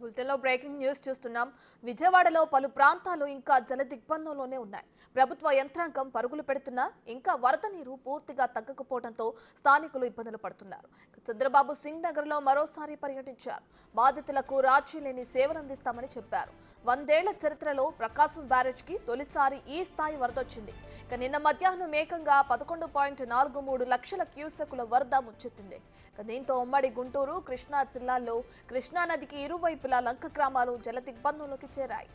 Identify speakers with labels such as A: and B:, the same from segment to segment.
A: బులెటిన్లో breaking news చూస్తున్నాం. విజయవాడలో పలు ప్రాంతాలు ఇంకా జల దిగ్బంధంలోనే ఉన్నాయి. ప్రభుత్వ యంత్రాంగం పరుగులు పెడుతున్నా ఇంకా వరద నీరు పూర్తిగా తగ్గకపోవడంతో స్థానికులు ఇబ్బందులు పడుతున్నారు. చంద్రబాబు సింగ్ నగర్ లో మరోసారి పర్యటించారు. బాధితులకు రాజీ లేని సేవలందిస్తామని చెప్పారు. 100 ఏళ్ల చరిత్రలో ప్రకాశం బ్యారేజ్ కి తొలిసారి ఈ స్థాయి వరద వచ్చింది. నిన్న మధ్యాహ్నం ఏకంగా 11.43 లక్షల క్యూసెక్కుల వరద ముచ్చెత్తింది. దీంతో ఉమ్మడి గుంటూరు, కృష్ణా జిల్లాల్లో కృష్ణా నదికి ఇరువైపులా లంక గ్రామాలు జల దిగ్బంధంలోకి చేరాయి.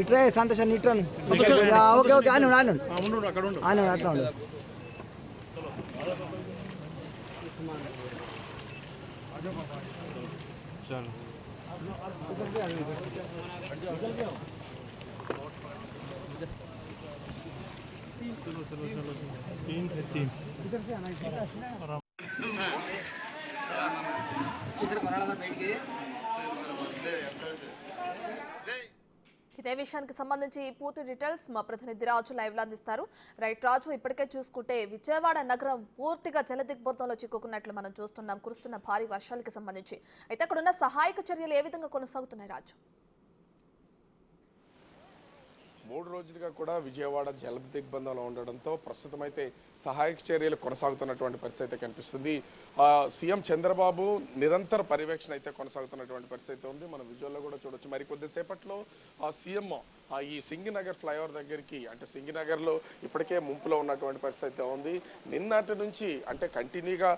B: ఇట్రే సంతోషం ఇట్రాను ఓకే ఓకే ఆను ఆను ఆను అట్లా ఉండు.
A: ఇదే విషయానికి సంబంధించి పూర్తి డీటెయిల్స్ మా ప్రతినిధి రాజు లైవ్ లో అందిస్తారు. రైట్ రాజు, ఇప్పటికే చూసుకుంటే విజయవాడ నగరం పూర్తిగా జల దిగ్బంధంలో చిక్కుకున్నట్లు మనం చూస్తున్నాం కురుస్తున్న భారీ వర్షాలకు సంబంధించి. అయితే అక్కడ ఉన్న సహాయక చర్యలు ఏ విధంగా కొనసాగుతున్నాయి రాజు?
C: 3 రోజులుగా కూడా విజయవాడ జల దిగ్బంధంలో ఉండడంతో ప్రస్తుతం అయితే సహాయక చర్యలు కొనసాగుతున్నటువంటి పరిస్థితి కనిపిస్తుంది. సీఎం చంద్రబాబు నిరంతర పర్యవేక్షణ అయితే కొనసాగుతున్నటువంటి పరిస్థితి ఉంది. మనం విజువల్లో కూడా చూడొచ్చు. మరి కొద్దిసేపట్లో సీఎం ఈ సింగినగర్ ఫ్లైఓవర్ దగ్గరికి, అంటే సింగినగర్లో ఇప్పటికే ముంపులో ఉన్నటువంటి పరిస్థితి ఉంది. నిన్నటి నుంచి అంటే కంటిన్యూగా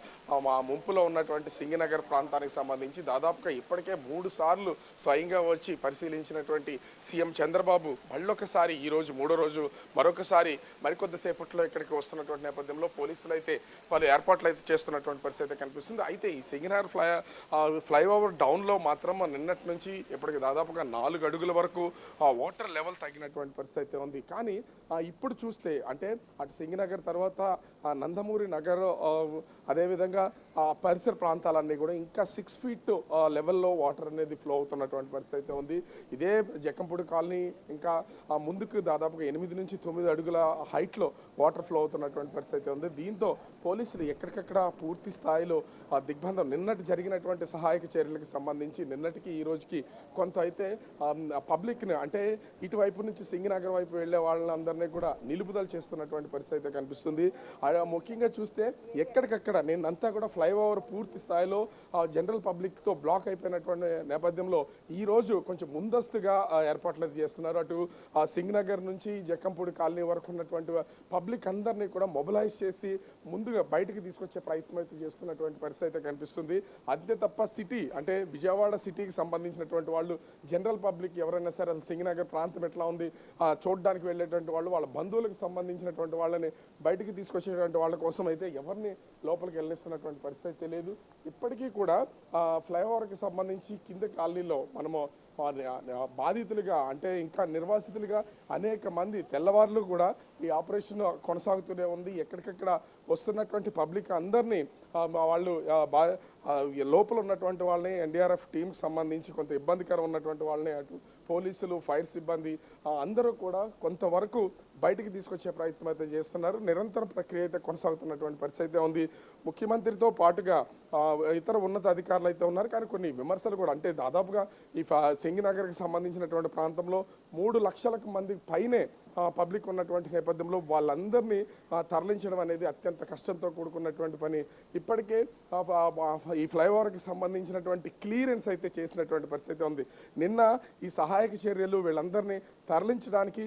C: ముంపులో ఉన్నటువంటి సింగినగర్ ప్రాంతానికి సంబంధించి దాదాపుగా ఇప్పటికే 3 సార్లు స్వయంగా వచ్చి పరిశీలించినటువంటి సీఎం చంద్రబాబు మళ్ళొకసారి ఈరోజు 3వ రోజు మరొకసారి మరికొద్దిసేపట్లో ఇక్కడికి వస్తున్నటువంటి నేపథ్యంలో పోలీసులు అయితే పలు ఏర్పాట్లు అయితే చేస్తున్నటువంటి పరిస్థితి కనిపిస్తుంది. అయితే ఈ సింగినగర్ ఫ్లైఓవర్ డౌన్లో మాత్రం నిన్నటి నుంచి ఇప్పటికి దాదాపుగా 4 అడుగుల వరకు వాటర్ లెవెల్ తగ్గినటువంటి పరిస్థితి ఉంది. కానీ ఇప్పుడు చూస్తే అంటే అటు సింగినగర్ తర్వాత నందమూరి నగర్ అదేవిధంగా పరిసర ప్రాంతాలన్నీ కూడా ఇంకా 6 ఫీట్ లెవెల్లో వాటర్ అనేది ఫ్లో అవుతున్నటువంటి పరిస్థితి ఉంది. ఇదే జక్కంపూడి కాలనీ ఇంకా ముందుకు దాదాపుగా 8 నుంచి 9 అడుగుల హైట్లో వాటర్ ఫ్లో అవుతున్నటువంటి పరిస్థితి ఉంది. దీంతో పోలీసులు ఎక్కడికక్కడ పూర్తి స్థాయిలో దిగ్బంధం నిన్నటి జరిగినటువంటి సహాయక చర్యలకు సంబంధించి నిన్నటికి ఈ రోజుకి కొంత అయితే పబ్లిక్ని అంటే ఇటువైపు నుంచి సింగినగర్ వైపు వెళ్లే వాళ్ళందరినీ కూడా నిలుపుదల చేస్తున్నటువంటి పరిస్థితి కనిపిస్తుంది. ముఖ్యంగా చూస్తే ఎక్కడికక్కడ నేనంతా కూడా ఫ్లైఓవర్ పూర్తి స్థాయిలో జనరల్ పబ్లిక్తో బ్లాక్ అయిపోయినటువంటి నేపథ్యంలో ఈ రోజు కొంచెం ముందస్తుగా ఏర్పాట్లు అయితే చేస్తున్నారు. అటు సింగినగర్ నుంచి జక్కంపూడి కాలనీ వరకు ఉన్నటువంటి పబ్లిక్ అందరినీ కూడా మొబిలైజ్ చేసి ముందుగా బయటికి తీసుకొచ్చే ప్రయత్నం అయితే చేస్తున్నటువంటి పరిస్థితి కనిపిస్తుంది. అంతే తప్ప సిటీ అంటే విజయవాడ సిటీకి సంబంధించినటువంటి వాళ్ళు జనరల్ పబ్లిక్ ఎవరైనా సరే అసలు సింగినగర్ ప్రాంతం ఎట్లా ఉంది చూడడానికి వెళ్ళేటువంటి వాళ్ళు వాళ్ళ బంధువులకు సంబంధించినటువంటి వాళ్ళని బయటికి తీసుకొచ్చేటువంటి వాళ్ళ కోసం అయితే ఎవరిని లోపలికి వెళ్ళిస్తున్నటువంటి పరిస్థితి లేదు. ఇప్పటికీ కూడా ఫ్లైఓవర్కి సంబంధించి కింద కాలనీలో మనము బాధితులుగా అంటే ఇంకా నిర్వాసితులుగా అనేక మంది తెల్లవారులు కూడా ఈ ఆపరేషన్ కొనసాగుతూనే ఉంది. ఎక్కడికక్కడ వస్తున్నటువంటి పబ్లిక్ అందరినీ వాళ్ళు లోపల ఉన్నటువంటి వాళ్ళని ఎన్డీఆర్ఎఫ్ టీంకి సంబంధించి కొంత ఇబ్బందికరం ఉన్నటువంటి వాళ్ళని అటు పోలీసులు ఫైర్ సిబ్బంది అందరూ కూడా కొంతవరకు బయటికి తీసుకొచ్చే ప్రయత్నం అయితే చేస్తున్నారు. నిరంతర ప్రక్రియ అయితే కొనసాగుతున్నటువంటి పరిస్థితి ఉంది. ముఖ్యమంత్రితో పాటుగా ఇతర ఉన్నత అధికారులు అయితే ఉన్నారు. కానీ కొన్ని విమర్శలు కూడా అంటే దాదాపుగా ఈ సింగినగర్కి సంబంధించినటువంటి ప్రాంతంలో 3 లక్షల మంది పైనే పబ్లిక్ ఉన్నటువంటి నేపథ్యంలో వాళ్ళందరినీ తరలించడం అనేది అత్యంత కష్టంతో కూడుకున్నటువంటి పని. ఇప్పటికే ఈ ఫ్లైఓవర్కి సంబంధించినటువంటి క్లియరెన్స్ అయితే చేసినటువంటి పరిస్థితి ఉంది. నిన్న ఈ సహాయక చర్యలు వీళ్ళందరినీ తరలించడానికి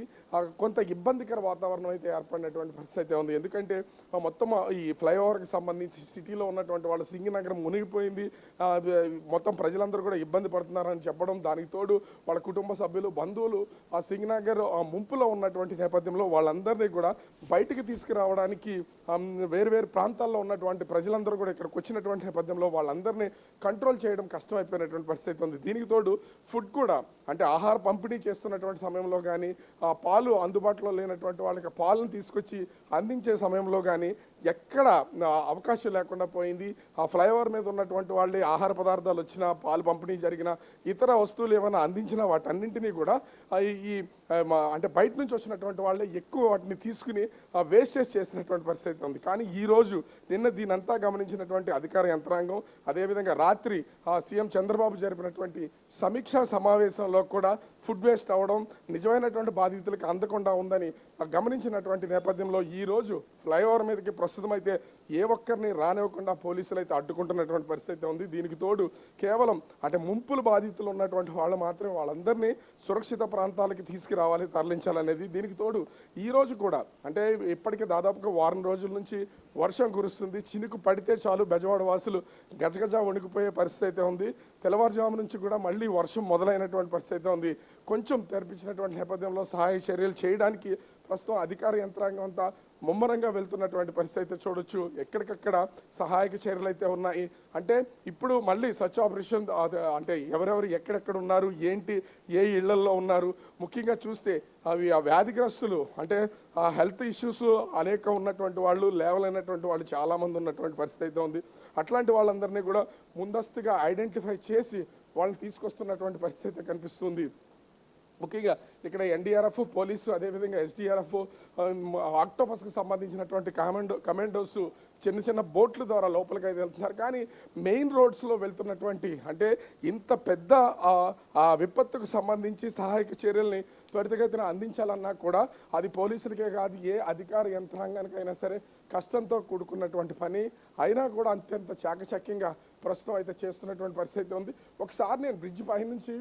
C: కొంత ఇబ్బందికర వాతావరణం అయితే ఏర్పడినటువంటి పరిస్థితి ఉంది. ఎందుకంటే మొత్తం ఈ ఫ్లైఓవర్కి సంబంధించి సిటీలో ఉన్నటువంటి వాళ్ళ సింగినగరం మునిగిపోయింది, మొత్తం ప్రజలందరూ కూడా ఇబ్బంది పడుతున్నారని చెప్పడం, దానికి తోడు వాళ్ళ కుటుంబ సభ్యులు బంధువులు ఆ సింగినగర్ ముంపులో ఉన్నటువంటి నేపథ్యంలో వాళ్ళందరినీ కూడా బయటికి తీసుకురావడానికి వేరు ప్రాంతాల్లో ఉన్నటువంటి ప్రజలందరూ కూడా ఇక్కడికి వచ్చినటువంటి నేపథ్యంలో వాళ్ళందరినీ కంట్రోల్ చేయడం కష్టమైపోయినటువంటి పరిస్థితి ఉంది. దీనికి తోడు ఫుడ్ కూడా అంటే ఆహార పంపిణీ చేస్తున్నటువంటి సమయంలో కానీ పాలు అందుబాటులో లేనటువంటి వాళ్ళకి పాలను తీసుకొచ్చి అందించే సమయంలో కానీ ఎక్కడ అవకాశం లేకుండా పోయింది. ఆ ఫ్లైఓవర్ మీద ఉన్నటువంటి వాళ్ళే ఆహార పదార్థాలు వచ్చినా, పాలు పంపిణీ జరిగిన, ఇతర వస్తువులు ఏమైనా అందించినా వాటన్నింటినీ కూడా ఈ అంటే బయట నుంచి వచ్చినటువంటి వాళ్ళే ఎక్కువ వాటిని తీసుకుని వేస్టేజ్ చేసినటువంటి పరిస్థితి ఉంది. కానీ ఈరోజు నిన్న దీనంతా గమనించినటువంటి అధికార యంత్రాంగం, అదేవిధంగా రాత్రి సీఎం చంద్రబాబు జరిపినటువంటి సమీక్షా సమావేశంలో కూడా ఫుడ్ వేస్ట్ అవ్వడం నిజమైనటువంటి బాధితులకు అందకుండా ఉందని గమనించినటువంటి నేపథ్యంలో ఈరోజు ఫ్లైఓవర్ మీదకి ప్రస్తుతం అయితే ఏ ఒక్కరిని రానివ్వకుండా పోలీసులు అయితే అడ్డుకుంటున్నటువంటి పరిస్థితి ఉంది. దీనికి తోడు కేవలం అంటే ముంపులు బాధితులు ఉన్నటువంటి వాళ్ళు మాత్రమే వాళ్ళందరినీ సురక్షిత ప్రాంతాలకి తీసుకురావాలి, తరలించాలనేది. దీనికి తోడు ఈ రోజు కూడా అంటే ఇప్పటికే దాదాపుగా వారం రోజుల నుంచి వర్షం కురుస్తుంది. చినుకు పడితే చాలు బెజవాడ వాసులు గజగజ వణికిపోయే పరిస్థితి అయితే ఉంది. తెల్లవారుజాము నుంచి కూడా మళ్ళీ వర్షం మొదలైనటువంటి పరిస్థితి ఉంది. కొంచెం తెరిపించినటువంటి నేపథ్యంలో సహాయ చర్యలు చేయడానికి ప్రస్తుతం అధికార యంత్రాంగం అంతా ముమ్మరంగా వెళ్తున్నటువంటి పరిస్థితి అయితే చూడొచ్చు. ఎక్కడికక్కడ సహాయక చర్యలు అయితే ఉన్నాయి. అంటే ఇప్పుడు మళ్ళీ సర్చ్ ఆపరేషన్ అంటే ఎవరెవరు ఎక్కడెక్కడ ఉన్నారు, ఏంటి, ఏ ఇళ్లల్లో ఉన్నారు, ముఖ్యంగా చూస్తే అవి ఆ వ్యాధిగ్రస్తులు అంటే ఆ హెల్త్ ఇష్యూస్ అనేక ఉన్నటువంటి వాళ్ళు, లేవలేనటువంటి వాళ్ళు చాలామంది ఉన్నటువంటి పరిస్థితి అయితే ఉంది. అట్లాంటి వాళ్ళందరినీ కూడా ముందస్తుగా ఐడెంటిఫై చేసి వాళ్ళని తీసుకొస్తున్నటువంటి పరిస్థితి కనిపిస్తుంది. ముఖ్యంగా ఇక్కడ ఎన్డీఆర్ఎఫ్, పోలీసు, అదేవిధంగా ఎస్డీఆర్ఎఫ్, ఆక్టోపస్కి సంబంధించినటువంటి కమాండోస్ చిన్న చిన్న బోట్ల ద్వారా లోపలికి అయితే వెళ్తున్నారు. కానీ మెయిన్ రోడ్స్లో వెళ్తున్నటువంటి అంటే ఇంత పెద్ద విపత్తుకు సంబంధించి సహాయక చర్యల్ని త్వరితగతిన అందించాలన్నా కూడా అది పోలీసులకే కాదు ఏ అధికార యంత్రాంగానికైనా సరే కష్టంతో కూడుకున్నటువంటి పని. అయినా కూడా అత్యంత చాకచక్యంగా ప్రస్తుతం అయితే చేస్తున్నటువంటి పరిస్థితి ఉంది. ఒకసారి నేను బ్రిడ్జ్ పై నుంచి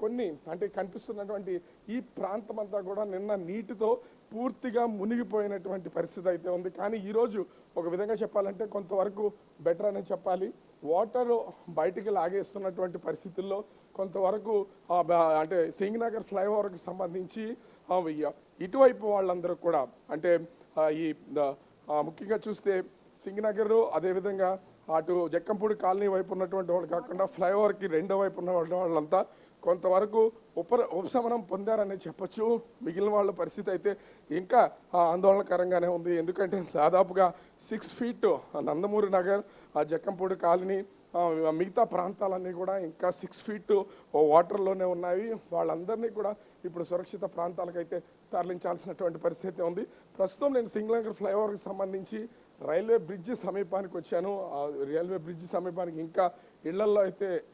C: కొన్ని అంటే కనిపిస్తున్నటువంటి ఈ ప్రాంతం అంతా కూడా నిన్న నీటితో పూర్తిగా మునిగిపోయినటువంటి పరిస్థితి అయితే ఉంది. కానీ ఈరోజు ఒక విధంగా చెప్పాలంటే కొంతవరకు బెటర్ అనే చెప్పాలి. వాటర్ బయటికి లాగేస్తున్నటువంటి పరిస్థితుల్లో కొంతవరకు అంటే సింగనగర్ ఫ్లైఓవర్కి సంబంధించి ఇటువైపు వాళ్ళందరూ కూడా అంటే ఈ ముఖ్యంగా చూస్తే సింగనగర్, అదేవిధంగా అటు జక్కంపూడి కాలనీ వైపు ఉన్నటువంటి వాళ్ళు కాకుండా ఫ్లైఓవర్కి రెండో వైపు ఉన్న వాళ్ళంతా కొంతవరకు ఉపశమనం పొందారని చెప్పొచ్చు. మిగిలిన వాళ్ళ పరిస్థితి అయితే ఇంకా ఆందోళనకరంగానే ఉంది. ఎందుకంటే దాదాపుగా 6 feet నందమూరి నగర్, జక్కంపూడి కాలనీ, మిగతా ప్రాంతాలన్నీ కూడా ఇంకా 6 feet వాటర్లోనే ఉన్నాయి. వాళ్ళందరినీ కూడా ఇప్పుడు సురక్షిత ప్రాంతాలకైతే తరలించాల్సినటువంటి పరిస్థితి ఉంది. ప్రస్తుతం నేను సింగనగర్ ఫ్లైఓవర్కి సంబంధించి రైల్వే బ్రిడ్జి సమీపానికి వచ్చాను. రైల్వే బ్రిడ్జి సమీపానికి ఇంకా ఇళ్లల్లో అయితే